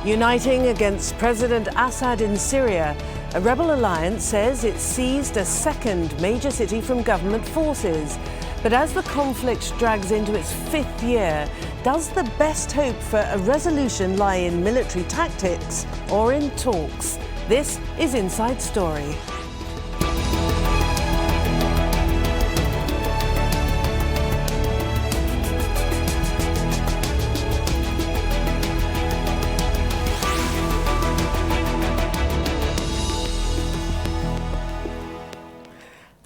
Uniting against President Assad in Syria, a rebel alliance says it seized a second major city from government forces. But as the conflict drags into its fifth year, does the best hope for a resolution lie in military tactics or in talks? This is Inside Story.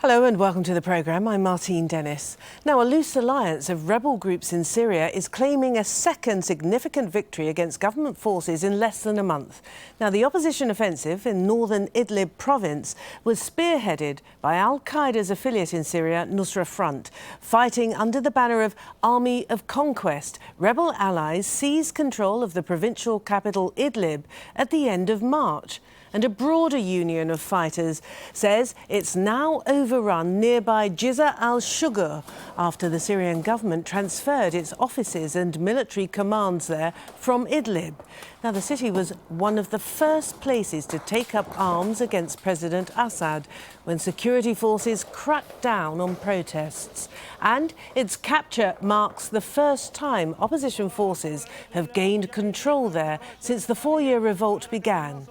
Hello and welcome to the programme. I'm Martine Dennis. Now, a loose alliance of rebel groups in Syria is claiming a second significant victory against government forces in less than a month. Now, the opposition offensive in northern Idlib province was spearheaded by al-Qaeda's affiliate in Syria, Nusra Front. Fighting under the banner of Army of Conquest, rebel allies seized control of the provincial capital Idlib at the end of March. And a broader union of fighters says it's now overrun nearby Jazeera al-Assad after the Syrian government transferred its offices and military commands there from Idlib. Now, the city was one of the first places to take up arms against President Assad when security forces cracked down on protests. And its capture marks the first time opposition forces have gained control there since the four-year revolt began.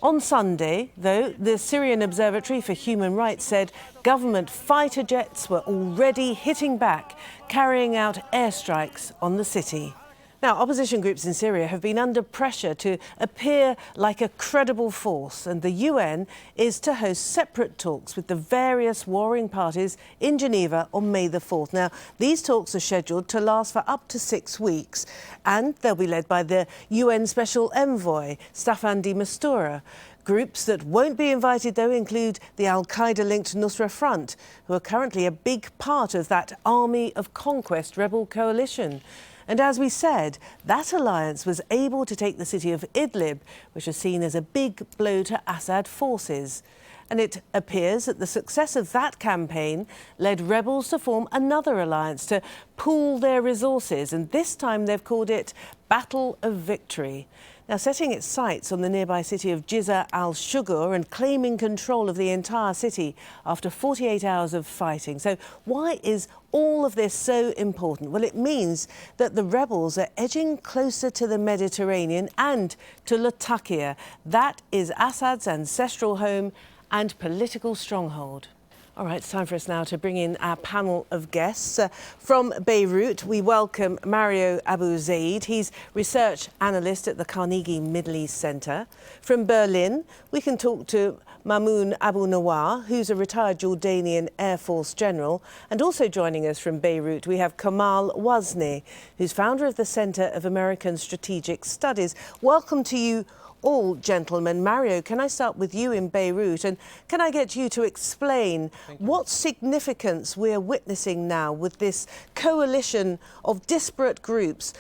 On Sunday, though, the Syrian Observatory for Human Rights said government fighter jets were already hitting back, carrying out airstrikes on the city. Now, opposition groups in Syria have been under pressure to appear like a credible force, and the UN is to host separate talks with the various warring parties in Geneva on May the 4th. Now, these talks are scheduled to last for up to 6 weeks, and they'll be led by the UN Special Envoy, Staffan de Mistura. Groups that won't be invited, though, include the al-Qaeda-linked Nusra Front, who are currently a big part of that Army of Conquest rebel coalition. And as we said, that alliance was able to take the city of Idlib, which is seen as a big blow to Assad forces. And it appears that the success of that campaign led rebels to form another alliance to pool their resources, and this time they've called it Battle of Victory. Now, setting its sights on the nearby city of Jazeera al-Assad and claiming control of the entire city after 48 hours of fighting. So why is all of this so important? Well, it means that the rebels are edging closer to the Mediterranean and to Latakia. That is Assad's ancestral home and political stronghold. All right, it's time for us now to bring in our panel of guests. From Beirut, we welcome Mario Abu Zaid. He's research analyst at the Carnegie Middle East Centre. From Berlin, we can talk to Mamoun Abu Nawar, who's a retired Jordanian Air Force general. And also joining us from Beirut, we have Kamal Wazni, who's founder of the Centre of American Strategic Studies. Welcome to you all, gentlemen. Mario, can I start with you in Beirut, and can I get you to explain what significance we're witnessing now with this coalition of disparate groups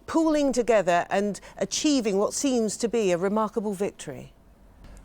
pooling together and achieving what seems to be a remarkable victory?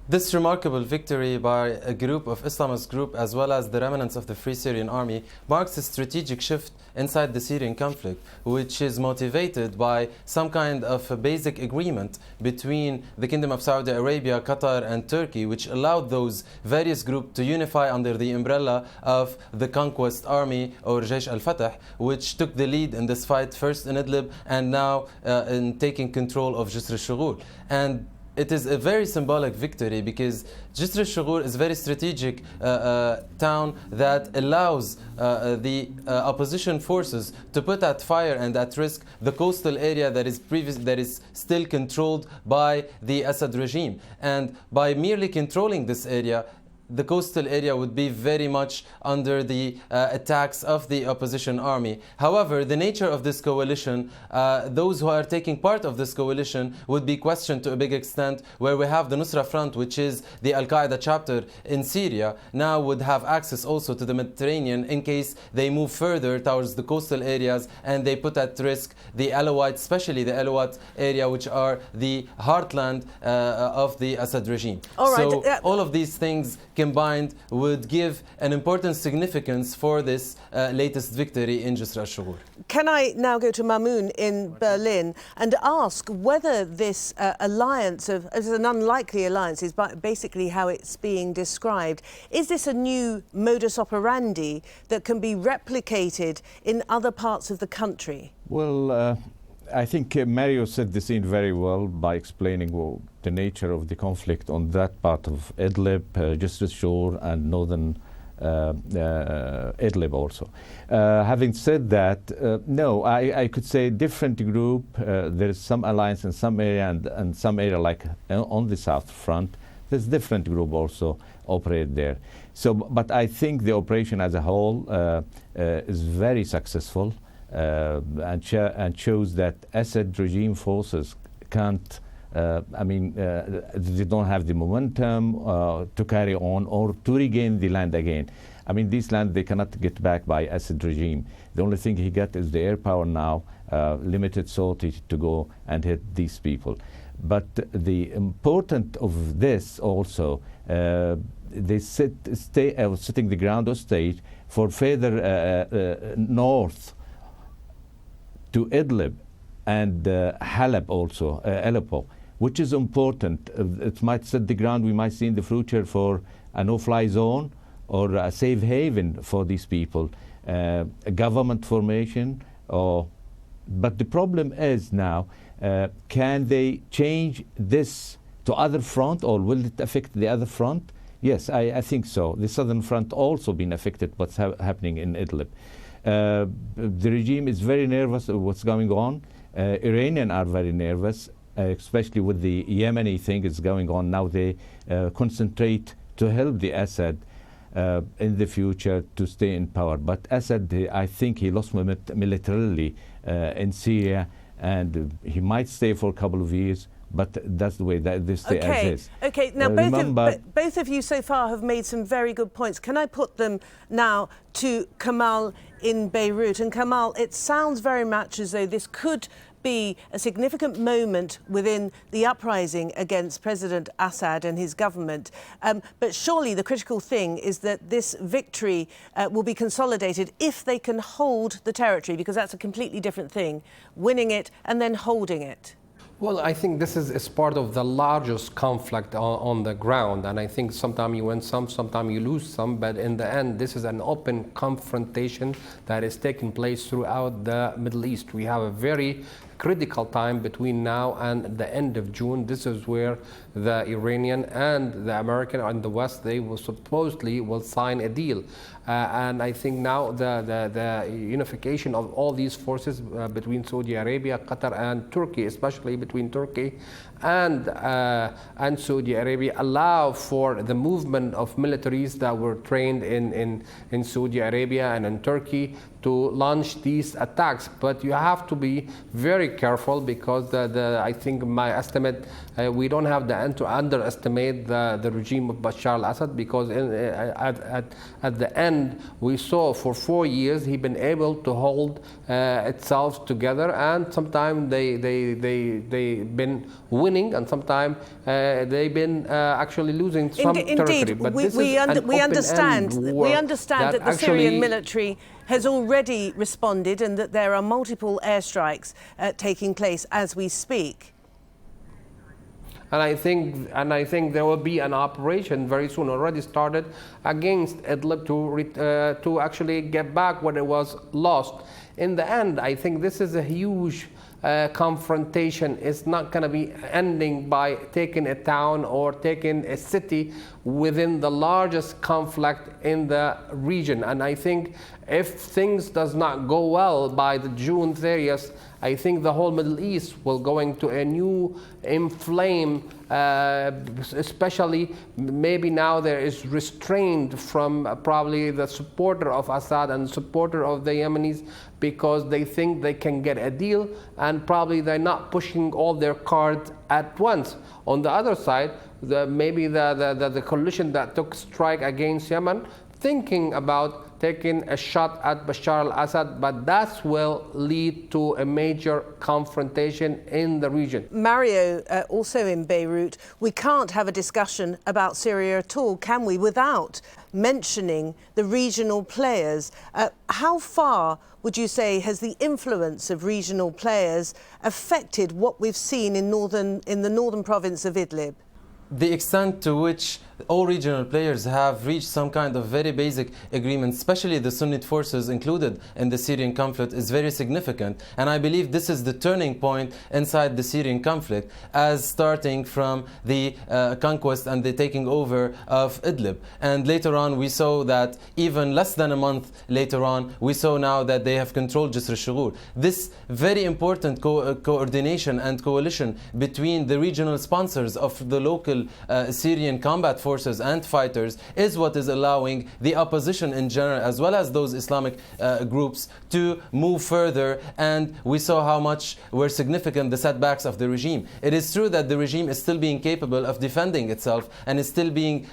This remarkable victory by a group of Islamist group as well as the remnants of the Free Syrian Army marks a strategic shift inside the Syrian conflict, which is motivated by some kind of a basic agreement between the Kingdom of Saudi Arabia, Qatar and Turkey, which allowed those various groups to unify under the umbrella of the Conquest Army or Jaish al-Fatah, which took the lead in this fight first in Idlib and now in taking control of Jisr al-Shughul. And it is a very symbolic victory because Jisr al-Shughul is a very strategic town that allows the opposition forces to put at fire and at risk the coastal area that is still controlled by the Assad regime. And by merely controlling this area, the coastal area would be very much under the attacks of the opposition army. However, the nature of this coalition, those who are taking part of this coalition would be questioned to a big extent, where we have the Nusra Front, which is the al-Qaeda chapter in Syria, now would have access also to the Mediterranean in case they move further towards the coastal areas and they put at risk the Alawites, especially the Alawite area, which are the heartland of the Assad regime. All right. So all of these things combined would give an important significance for this latest victory in Jisr al-Shughur. Can I now go to Mamoun in Berlin and ask whether this alliance is an unlikely alliance, is basically how it's being described. Is this a new modus operandi that can be replicated in other parts of the country? Well, I think Mario set the scene very well by explaining the nature of the conflict on that part of Idlib, Jisr al-Shur, and northern Idlib also. Having said that, no, I could say different group. There is some alliance in some area, and some area like on the south front, there's different group also operate there. So, but I think the operation as a whole is very successful. And shows that Assad regime forces can't, they don't have the momentum to carry on or to regain the land again. I mean, this land they cannot get back by Assad regime. The only thing he got is the air power now, limited sortie to go and hit these people. But the important of this also, they setting the ground of state for further north to Idlib and Halab also, Aleppo, which is important. It might set the ground we might see in the future for a no-fly zone or a safe haven for these people, a government formation. But the problem is now, can they change this to other front, or will it affect the other front? Yes, I think so. The southern front also been affected what's happening in Idlib. The regime is very nervous of what's going on. Iranians are very nervous, especially with the Yemeni thing is going on now. They concentrate to help the Assad in the future to stay in power. But Assad, I think he lost militarily in Syria, and he might stay for a couple of years. But that's the way that this stay as is. Okay. Now, both of you so far have made some very good points. Can I put them now to Kamal in Beirut? And Kamal, it sounds very much as though this could be a significant moment within the uprising against President Assad and his government. But surely the critical thing is that this victory will be consolidated if they can hold the territory, because that's a completely different thing, winning it and then holding it. Well, I think this is part of the largest conflict on the ground, and I think sometimes you win some, sometimes you lose some, but in the end, this is an open confrontation that is taking place throughout the Middle East. We have a very critical time between now and the end of June. This is where the Iranian and the American and the West, they will supposedly will sign a deal. And I think now the unification of all these forces between Saudi Arabia, Qatar, and Turkey, especially between Turkey and Saudi Arabia, allow for the movement of militaries that were trained in Saudi Arabia and in Turkey to launch these attacks. But you have to be very careful, because I think my estimate, we don't have to underestimate the regime of Bashar al-Assad, because at the end we saw for 4 years he's been able to hold itself together, and sometimes they've been winning, and sometimes they've been actually losing some territory. Indeed, but we understand that the Syrian military has already responded, and that there are multiple airstrikes taking place as we speak. And I think there will be an operation very soon, already started, against Idlib to actually get back what it was lost. In the end, I think this is a huge confrontation. It's not going to be ending by taking a town or taking a city within the largest conflict in the region. And I think if things does not go well by the June 30th, I think the whole Middle East will go into a new inflame, especially maybe now there is restraint from probably the supporter of Assad and supporter of the Yemenis, because they think they can get a deal, and probably they're not pushing all their cards at once. On the other side, maybe the coalition that took strike against Yemen, thinking about taking a shot at Bashar al-Assad, but that will lead to a major confrontation in the region. Mario, also in Beirut, we can't have a discussion about Syria at all, can we, without mentioning the regional players? How far would you say has the influence of regional players affected what we've seen in the northern province of Idlib? The extent to which all regional players have reached some kind of very basic agreement, especially the Sunnite forces included in the Syrian conflict, is very significant. And I believe this is the turning point inside the Syrian conflict, as starting from the conquest and the taking over of Idlib. And later on, we saw that even less than a month later on, we saw now that they have controlled Jisr al-Shughur. This very important coordination and coalition between the regional sponsors of the local Syrian combat forces and fighters is what is allowing the opposition in general, as well as those Islamic groups, to move further. And we saw how much were significant the setbacks of the regime. It is true that the regime is still being capable of defending itself and is still being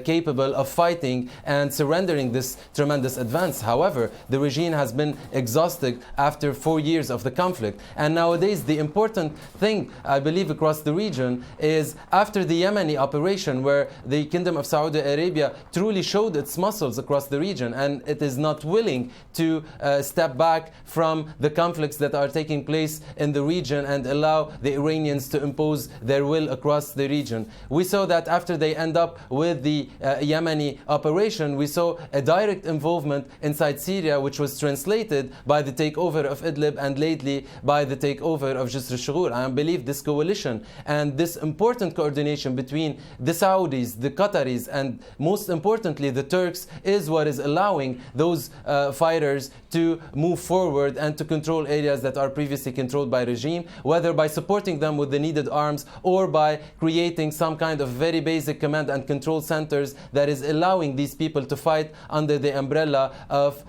capable of fighting and surrendering this tremendous advance. However, the regime has been exhausted after 4 years of the conflict. And nowadays, the important thing, I believe, across the region is after the Yemeni operation, where the Kingdom of Saudi Arabia truly showed its muscles across the region, and it is not willing to step back from the conflicts that are taking place in the region and allow the Iranians to impose their will across the region. We saw that after they end up with the Yemeni operation, we saw a direct involvement inside Syria, which was translated by the takeover of Idlib and lately by the takeover of Jisr al-Shughur. I believe this coalition and this important coordination between the Saudis, the Qataris, and most importantly the Turks is what is allowing those fighters to move forward and to control areas that are previously controlled by regime, whether by supporting them with the needed arms or by creating some kind of very basic command and control centers that is allowing these people to fight under the umbrella of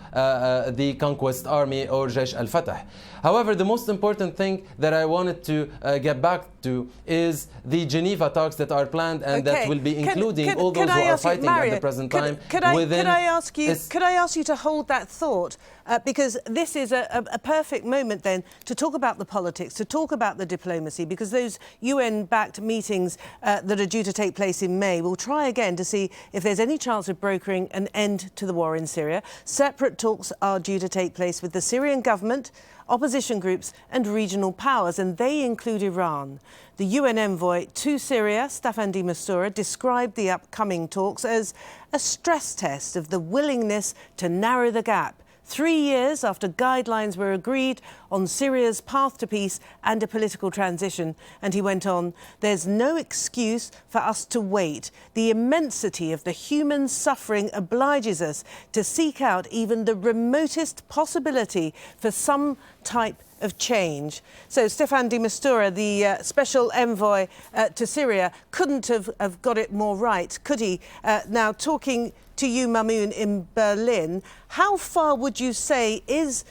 the conquest army or Jaish al-Fatah. However, the most important thing that I wanted to get back to is the Geneva talks that are planned and that will be including all those who are fighting at the present time. Could I ask you to hold that thought? Because this is a perfect moment then to talk about the politics, to talk about the diplomacy, because those UN-backed meetings that are due to take place in May will try again to see if there's any chance of brokering an end to the war in Syria. Separate talks are due to take place with the Syrian government, opposition groups and regional powers, and they include Iran. The UN envoy to Syria, Staffan de Mistura, described the upcoming talks as a stress test of the willingness to narrow the gap 3 years after guidelines were agreed on Syria's path to peace and a political transition. And he went on, there's no excuse for us to wait. The immensity of the human suffering obliges us to seek out even the remotest possibility for some type of change. So Staffan de Mistura, the special envoy to Syria, couldn't have got it more right, could he? Now, talking to you, Mamoun, in Berlin, how far would you say is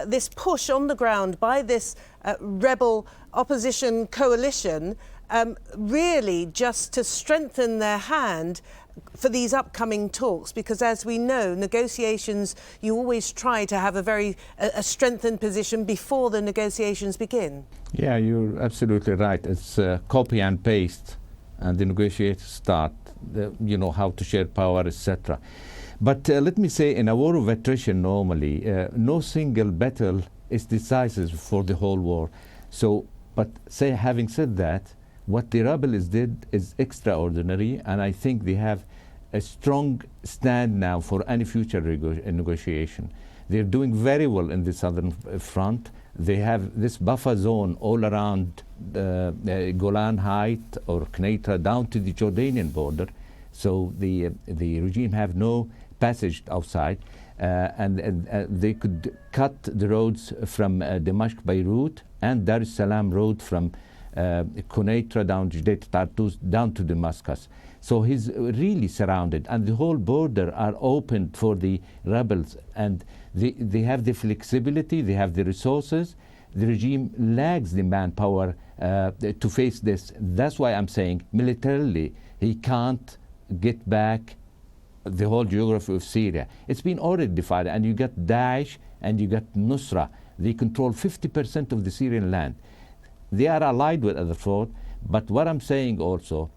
this push on the ground by this rebel opposition coalition really just to strengthen their hand for these upcoming talks? Because as we know, negotiations, you always try to have a strengthened position before the negotiations begin. Yeah, you're absolutely right. It's copy and paste, and the negotiators start, you know, how to share power, etc. But let me say, in a war of attrition, normally, no single battle is decisive for the whole war. So, but having said that, what the rebels did is extraordinary, and I think they have a strong stand now for any future negotiation. They're doing very well in the southern front. They have this buffer zone all around Golan Heights or Quneitra down to the Jordanian border. So the regime have no passage outside, and they could cut the roads from Damascus, Beirut, and Dar es Salaam road from Quneitra down to Judea Tartus down to Damascus. So he's really surrounded, and the whole border are open for the rebels, and they have the flexibility, they have the resources. The regime lacks the manpower to face this. That's why I'm saying militarily he can't get back the whole geography of Syria. It's been already divided, and you got Daesh and you got Nusra. They control 50% of the Syrian land. They are allied with other forces, but what I'm saying also,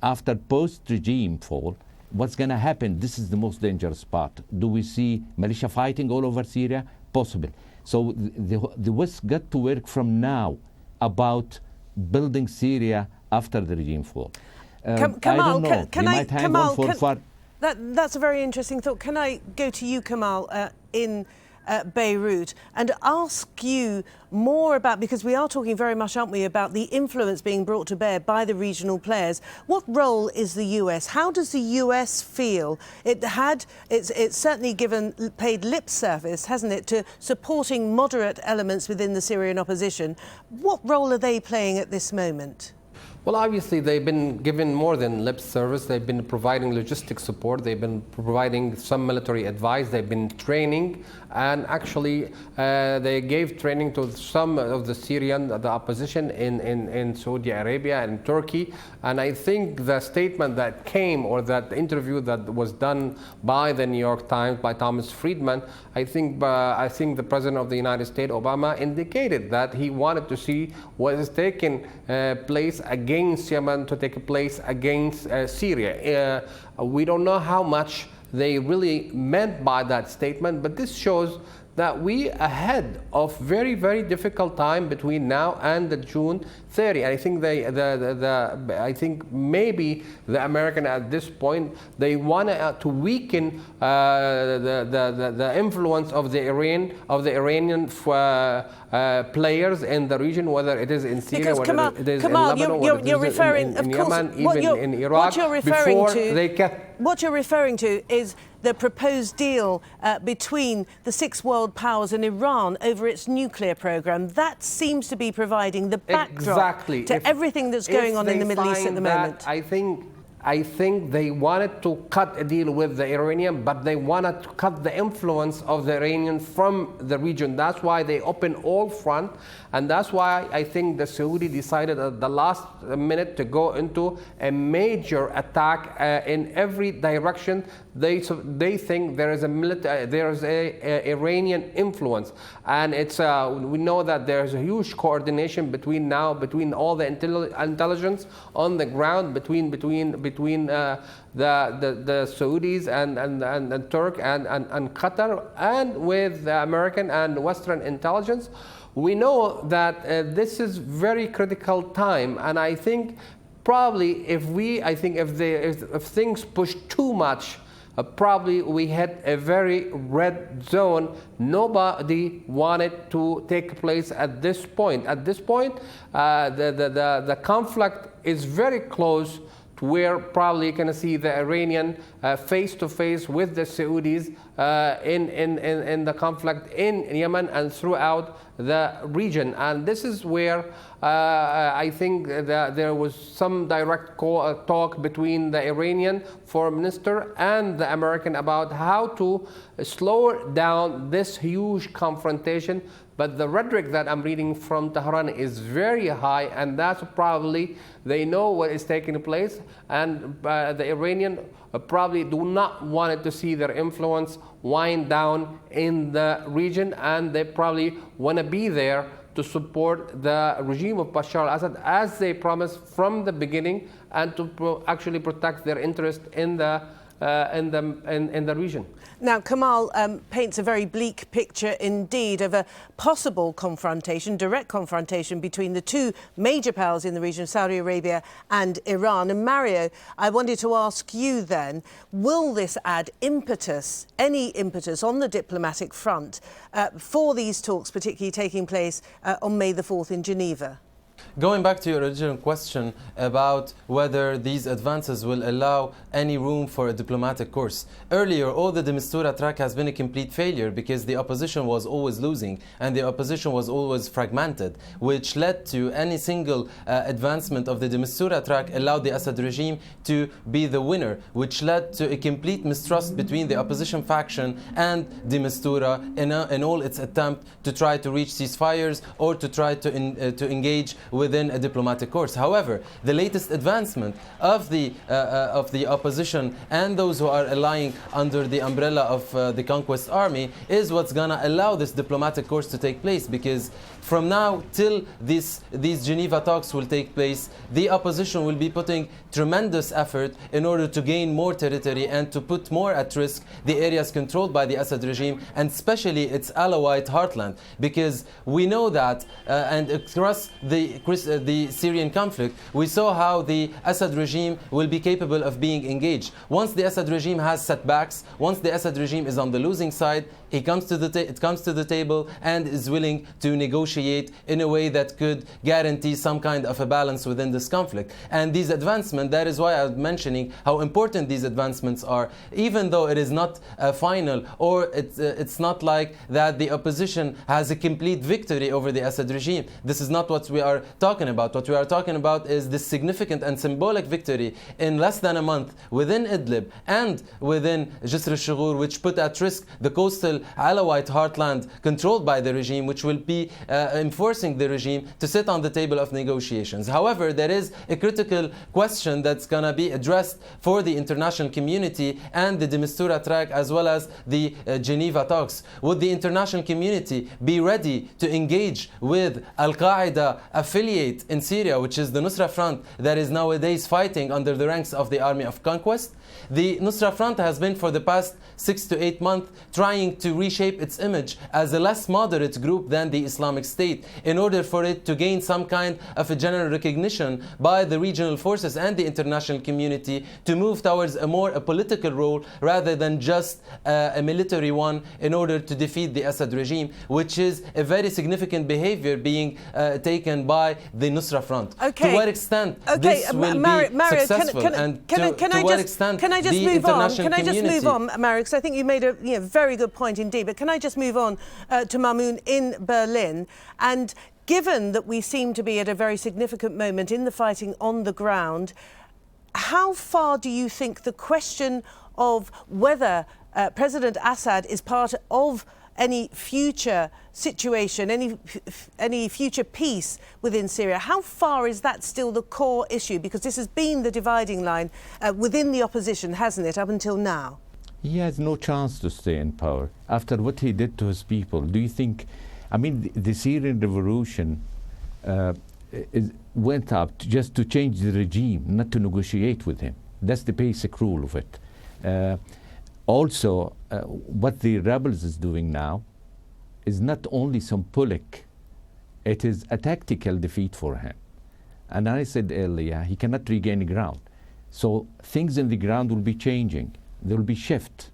after post-regime fall, what's going to happen? This is the most dangerous part. Do we see militia fighting all over Syria? Possible. So the West got to work from now about building Syria after the regime fall. Kamal, I don't know. That's a very interesting thought. Can I go to you, Kamal, in Beirut, and ask you more about, because we are talking very much, aren't we, about the influence being brought to bear by the regional players. What role is the US? How does the US feel? It's certainly paid lip service, hasn't it, to supporting moderate elements within the Syrian opposition. What role are they playing at this moment? Well, obviously, they've been given more than lip service. They've been providing logistic support. They've been providing some military advice. They've been training. And actually, they gave training to some of the opposition in Saudi Arabia and Turkey. And I think the statement that came, or that interview that was done by the New York Times, by Thomas Friedman, I think the President of the United States, Obama, indicated that he wanted to see what is taking place against Yemen to take place against Syria. We don't know how much they really meant by that statement, but this shows that we ahead of very, very difficult time between now and the June 30. I think I think maybe the American at this point, they want to weaken the influence of the Iranian players in the region, whether it is in Syria, whether it is in Lebanon, you're referring, in of course, Yemen, even in Iraq. What you're referring to is the proposed deal between the six world powers and Iran over its nuclear program. That seems to be providing the backdrop to everything that's going on in the Middle East at the moment. I think they wanted to cut a deal with the Iranian, but they wanted to cut the influence of the Iranian from the region. That's why they opened all front, and that's why I think the Saudi decided at the last minute to go into a major attack in every direction. They think there is a Iranian influence, and it's we know that there's a huge coordination between all the intelligence on the ground between the Saudis and Turk and Qatar, and with the American and Western intelligence. We know that this is very critical time, and I think probably if things push too much, probably we hit a very red zone. Nobody wanted to take place at this point. At this point, the conflict is very close to where probably you're going to see the Iranian face to face with the Saudis in the conflict in Yemen and throughout the region. And this is where I think that there was some direct talk between the Iranian foreign minister and the American about how to slow down this huge confrontation. But the rhetoric that I'm reading from Tehran is very high, and that's probably they know what is taking place, and the Iranian probably do not want to see their influence wind down in the region, and they probably want to be there to support the regime of Bashar al-Assad as they promised from the beginning, and to actually protect their interest in the region. Now, Kamal paints a very bleak picture indeed of a possible confrontation, direct confrontation between the two major powers in the region, Saudi Arabia and Iran. And Mario, I wanted to ask you then, will this add impetus, any impetus on the diplomatic front for these talks, particularly taking place on May the 4th in Geneva? Going back to your original question about whether these advances will allow any room for a diplomatic course. Earlier, all the de Mistura track has been a complete failure because the opposition was always losing and the opposition was always fragmented, which led to any single advancement of the de Mistura track allowed the Assad regime to be the winner, which led to a complete mistrust between the opposition faction and de Mistura in all its attempt to try to reach ceasefires or to try to engage within a diplomatic course. However, the latest advancement of the opposition and those who are allying under the umbrella of the conquest army is what's going to allow this diplomatic course to take place, because from now till these Geneva talks will take place, the opposition will be putting tremendous effort in order to gain more territory and to put more at risk the areas controlled by the Assad regime, and especially its Alawite heartland, because we know that and across the Syrian conflict we saw how the Assad regime will be capable of being engaged. Once the Assad regime has setbacks, once the Assad regime is on the losing side, it comes to the table and is willing to negotiate in a way that could guarantee some kind of a balance within this conflict. And these advancements, that is why I'm mentioning how important these advancements are, even though it is not final, or it's not like that the opposition has a complete victory over the Assad regime. This is not what we are talking about. What we are talking about is this significant and symbolic victory in less than a month within Idlib and within Jisr al-Shughur, which put at risk the coastal Alawite heartland controlled by the regime, which will be enforcing the regime to sit on the table of negotiations. However, there is a critical question that's going to be addressed for the international community and the de Mistura track, as well as the Geneva talks. Would the international community be ready to engage with Al-Qaeda affiliate in Syria, which is the Nusra Front that is nowadays fighting under the ranks of the Army of Conquest? The Nusra Front has been for the past 6 to 8 months trying to reshape its image as a less moderate group than the Islamic State, in order for it to gain some kind of a general recognition by the regional forces and the international community to move towards a political role rather than just a military one, in order to defeat the Assad regime, which is a very significant behavior being taken by the Nusra Front. Okay. To what extent this will be successful, and to what extent can I just the move on? international Can I just community... move on, Mario? Because I think you made a very good point indeed. But can I just move on to Mamoun in Berlin? And given that we seem to be at a very significant moment in the fighting on the ground, how far do you think the question of whether President Assad is part of any future situation, any future peace within Syria, how far is that still the core issue? Because this has been the dividing line within the opposition, hasn't it, up until now? He has no chance to stay in power. After what he did to his people, do you think, I mean, the Syrian revolution went up just to change the regime, not to negotiate with him. That's the basic rule of it. Also, what the rebels is doing now is not only symbolic, it is a tactical defeat for him. And I said earlier, he cannot regain ground. So things in the ground will be changing. There will be shift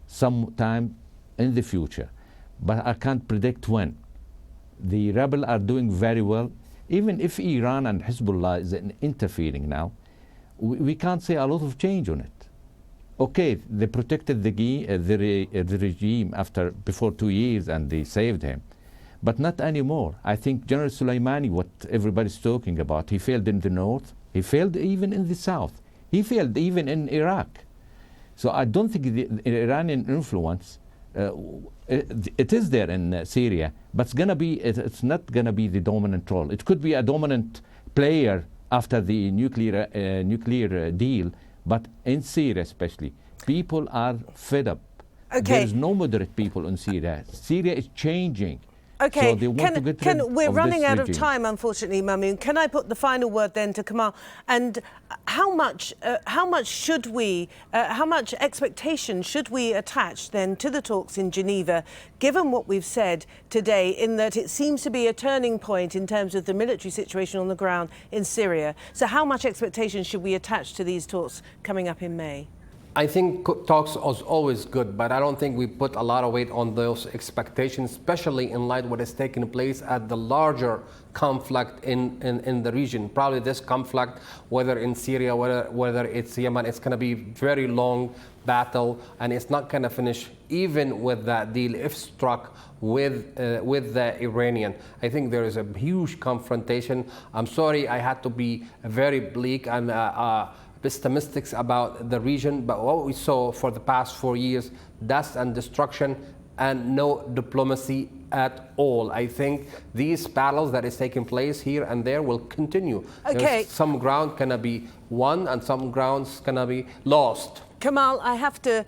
sometime in the future. But I can't predict when. The rebels are doing very well. Even if Iran and Hezbollah is interfering now, we can't say a lot of change on it. Okay, they protected the regime before 2 years, and they saved him, but not anymore. I think General Soleimani, what everybody's talking about, he failed in the north, he failed even in the south, he failed even in Iraq. So I don't think the Iranian influence, it is there in Syria, but it's not gonna be the dominant role. It could be a dominant player after the nuclear deal. But in Syria especially, people are fed up. Okay. There is no moderate people in Syria. Syria is changing. Okay, so they want to get rid we're of running this out regime. of time, unfortunately, Mamoun. Can I put the final word then to Kamal? And how much expectation should we attach then to the talks in Geneva, given what we've said today, in that it seems to be a turning point in terms of the military situation on the ground in Syria? So how much expectation should we attach to these talks coming up in May? I think talks is always good, but I don't think we put a lot of weight on those expectations, especially in light of what is taking place at the larger conflict in the region. Probably this conflict, whether in Syria, whether it's Yemen, it's going to be very long battle, and it's not going to finish even with that deal if struck with the Iranian. I think there is a huge confrontation. I'm sorry I had to be very bleak and pessimistic about the region, but what we saw for the past 4 years, dust and destruction, and no diplomacy at all. I think these battles that is taking place here and there will continue. Okay. There's some ground gonna be won and some grounds gonna be lost. Kamal, I have to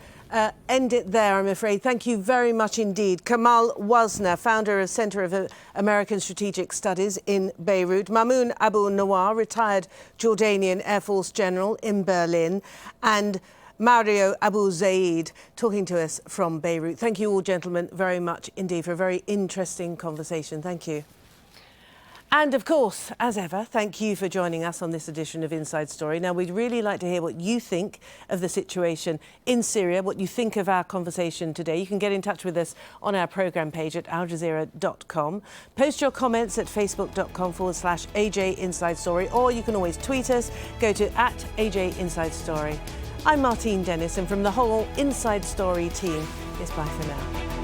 end it there, I'm afraid. Thank you very much indeed. Kamal Wasner, founder of Center of American Strategic Studies in Beirut. Mamoun Abu Nawar, retired Jordanian Air Force General in Berlin. And Mario Abu Zaid, talking to us from Beirut. Thank you all, gentlemen, very much indeed for a very interesting conversation. Thank you. And of course, as ever, thank you for joining us on this edition of Inside Story. Now, we'd really like to hear what you think of the situation in Syria, what you think of our conversation today. You can get in touch with us on our programme page at aljazeera.com. Post your comments at facebook.com/AJ Inside Story, or you can always tweet us. Go to @AJ Inside Story. I'm Martine Dennis, and from the whole Inside Story team, it's bye for now.